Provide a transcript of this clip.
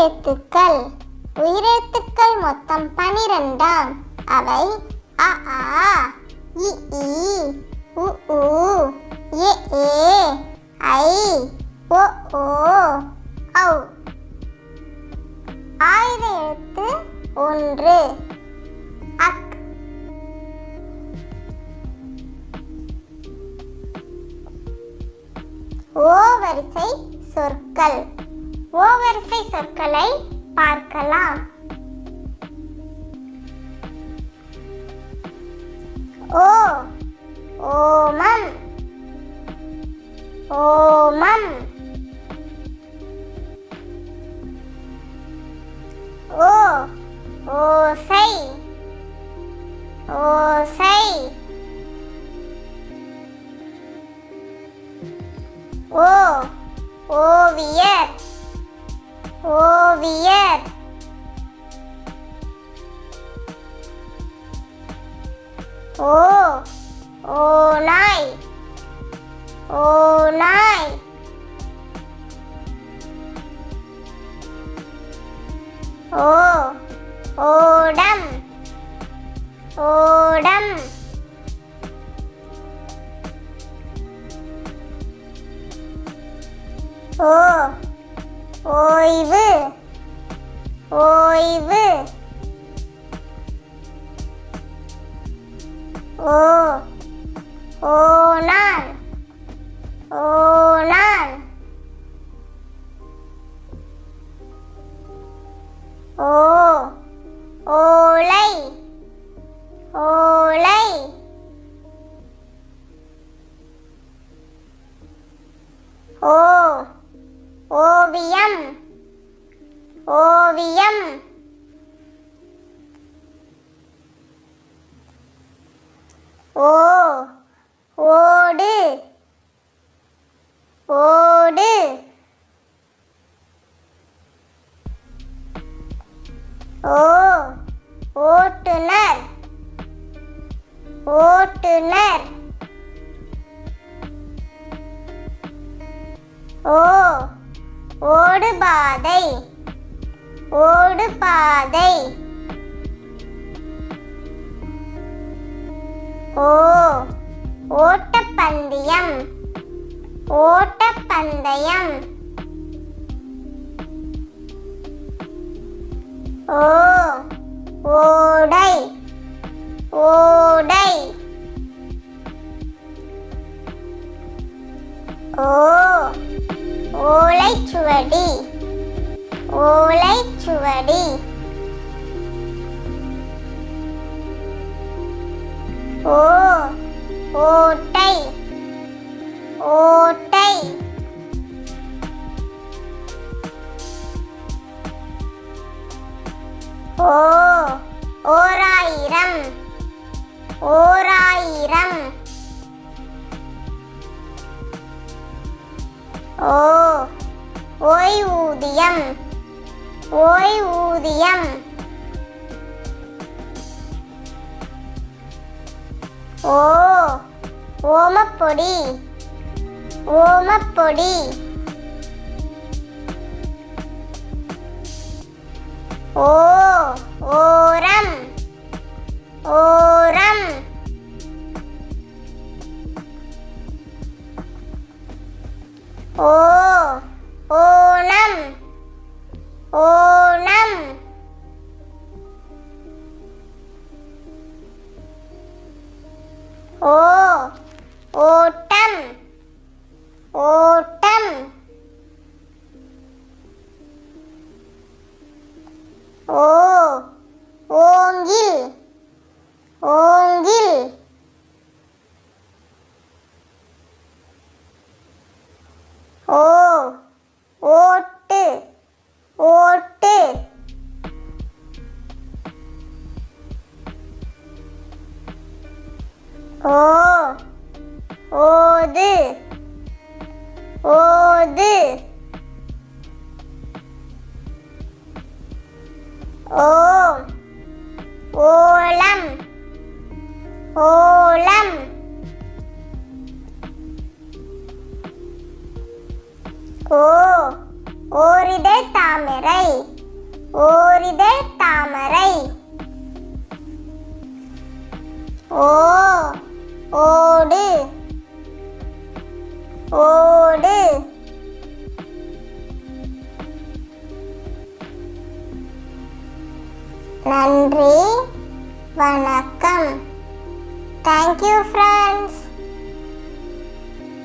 உயிரெழுத்துக்கள். உயிரெழுத்துக்கள் மொத்தம் 12. அவை அ ஆ, இ ஈ, உ ஊ, எ ஏ, ஐ, ஒ ஓ, ஔ. ஆயுத எழுத்து 1 அக். ஓவரிசை சொற்கள். ஓவரிசை சொற்களை பார்க்கலாம். ஓ ஓமம், ஓமம். ஓ ஓசை, ஓசை. ஓ ஓவியர், ஓவியர். ஓ ஓநாய், ஓநாய். ஓ ஓடம், ஓடம். ஓ ஓய்வு, ஓய்வு. ஓ ஓணான், ஓணான். ஓ ஓலை, ஓலை. ஓ ஓவியம், ஓவியம். ஓ ஓடு, ஓடு. ஓ ஓட்டுனர், ஓட்டுனர். ஓ ஓடுபாதை, ஓடுபாதை. ஓ ஓட்டப்பந்தயம், ஓட்டப்பந்தயம். ஓ ஓடை, ஓடை. ஓ ஓலைச்சுவடி, ஓலைச்சுவடி. ஓ ஓட்டை, ஓட்டை. ஓ ஓராயிரம், ஓராயிரம். ஓ ஓய்வூதியம், ஓய்வூதியம். ஓ ஓமப்பொடி, ஓமப்பொடி. ஓ ஓரம், ஓரம். ஓ ஓணம், ஓணம். ஓ ஓட்டம், ஓட்டம். ஓ ஓங்கில், ஓங்கில். ஓ ஓட்டு, ஓட்டு. ஓ ஓது, ஓது. ஓ ஓலம், ஓலம். ஓ ஓரிதழ் தாமரை, ஓரிதழ் தாமரை. ஓ ஓடு ஓடு. நன்றி, வணக்கம். Thank you friends.